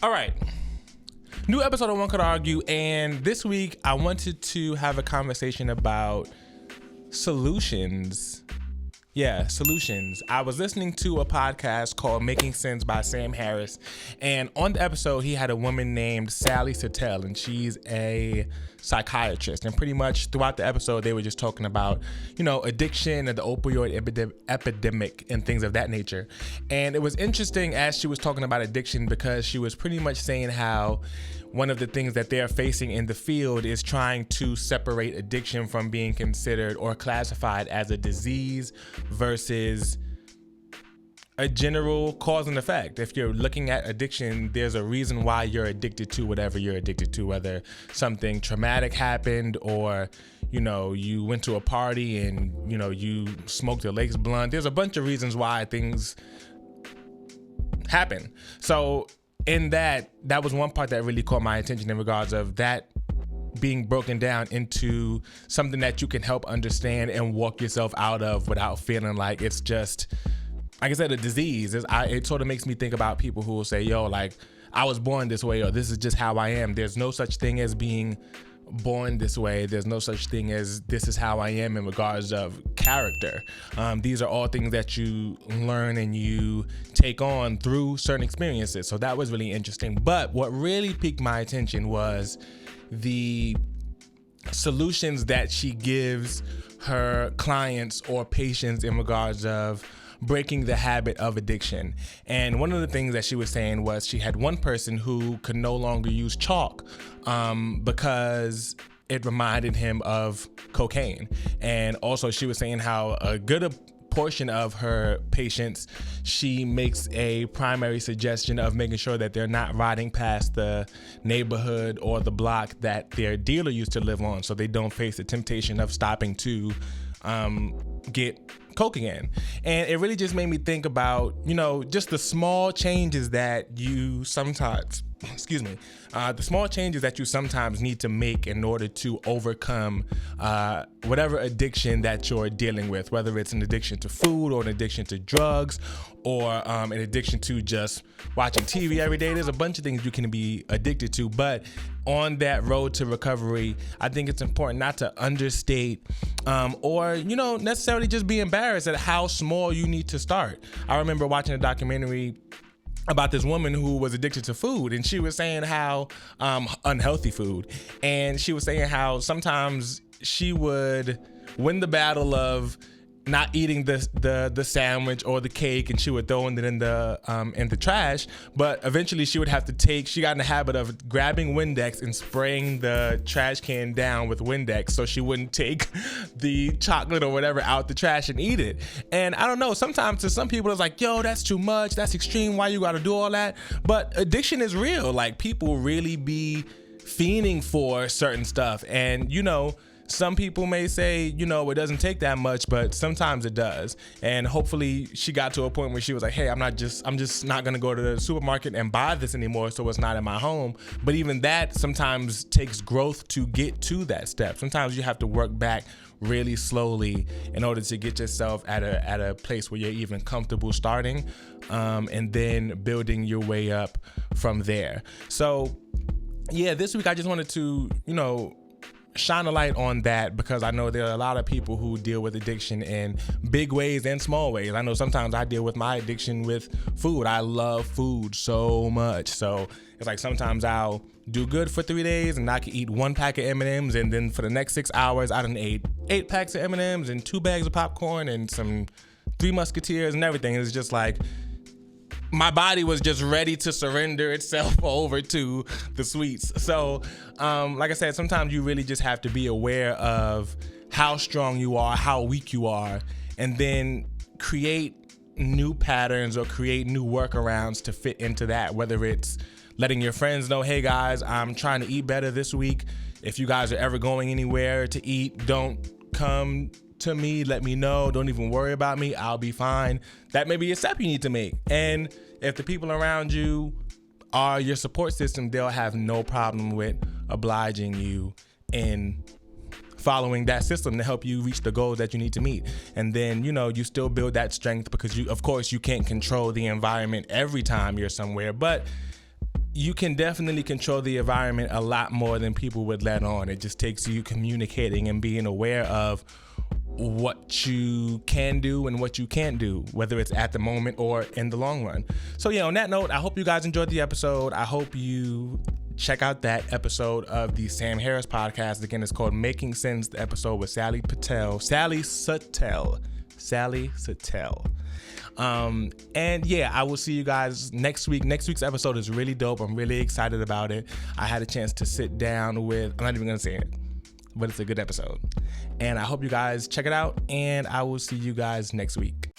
All right. New episode of One Could Argue, and this week I wanted to have a conversation about solutions. Yeah, solutions. I was listening to a podcast called Making Sense by Sam Harris, and on the episode he had a woman named Sally Satel, and she's a psychiatrist. And pretty much throughout the episode they were just talking about, addiction and the opioid epidemic and things of that nature. And it was interesting as she was talking about addiction because she was pretty much saying how one of the things that they're facing in the field is trying to separate addiction from being considered or classified as a disease versus a general cause and effect. If you're looking at addiction, there's a reason why you're addicted to whatever you're addicted to, whether something traumatic happened or, you went to a party and, you smoked your legs blunt. There's a bunch of reasons why things happen. So in that was one part that really caught my attention in regards of that being broken down into something that you can help understand and walk yourself out of without feeling like it's just, like I said, a disease. It sort of makes me think about people who will say, I was born this way, or this is just how I am. There's no such thing as being born this way. There's no such thing as this is how I am in regards of character. These are all things that you learn and you take on through certain experiences. So that was really interesting. But what really piqued my attention was the solutions that she gives her clients or patients in regards of breaking the habit of addiction. And one of the things that she was saying was she had one person who could no longer use chalk because it reminded him of cocaine. And also she was saying how a good portion of her patients, she makes a primary suggestion of making sure that they're not riding past the neighborhood or the block that their dealer used to live on, so they don't face the temptation of stopping to get coke again. And it really just made me think about, just the small changes that you sometimes, the small changes that you sometimes need to make in order to overcome whatever addiction that you're dealing with, whether it's an addiction to food or an addiction to drugs or an addiction to just watching TV every day. There's a bunch of things you can be addicted to, but on that road to recovery, I think it's important not to understate or necessarily just be embarrassed at how small you need to start. I remember watching a documentary about this woman who was addicted to food, and she was saying how unhealthy food, and she was saying how sometimes she would win the battle of not eating the sandwich or the cake, and she would throw it in the trash. But eventually she got in the habit of grabbing Windex and spraying the trash can down with Windex so she wouldn't take the chocolate or whatever out the trash and eat it. And I don't know, sometimes to some people it's like, yo, that's too much, that's extreme, why you gotta do all that? But addiction is real. Like, people really be fiending for certain stuff, and some people may say, it doesn't take that much, but sometimes it does. And hopefully she got to a point where she was like, hey, I'm just not going to go to the supermarket and buy this anymore, so it's not in my home. But even that sometimes takes growth to get to that step. Sometimes you have to work back really slowly in order to get yourself at a place where you're even comfortable starting, and then building your way up from there. So yeah, this week I just wanted to, shine a light on that, because I know there are a lot of people who deal with addiction in big ways and small ways. I know sometimes I deal with my addiction with food. I love food so much. So it's like sometimes I'll do good for 3 days and I can eat 1 pack of M&Ms, and then for the next 6 hours I done ate 8 packs of M&Ms and 2 bags of popcorn and some 3 Musketeers and everything. It's just like my body was just ready to surrender itself over to the sweets. So, like I said, sometimes you really just have to be aware of how strong you are, how weak you are, and then create new patterns or create new workarounds to fit into that, whether it's letting your friends know, hey guys, I'm trying to eat better this week. If you guys are ever going anywhere to eat, don't come to me, let me know. Don't even worry about me. I'll be fine. That may be a step you need to make. And if the people around you are your support system, they'll have no problem with obliging you in following that system to help you reach the goals that you need to meet. And then, you still build that strength, because of course you can't control the environment every time you're somewhere, but you can definitely control the environment a lot more than people would let on. It just takes you communicating and being aware of what you can do and what you can't do, whether it's at the moment or in the long run. So yeah, on that note, I hope you guys enjoyed the episode. I hope you check out that episode of the Sam Harris podcast. Again, it's called Making Sense, the episode with Sally Sattel. And yeah, I will see you guys next week. Next week's episode is really dope. I'm really excited about it. I had a chance to sit down with, I'm not even gonna say it, but it's a good episode. And I hope you guys check it out, and I will see you guys next week.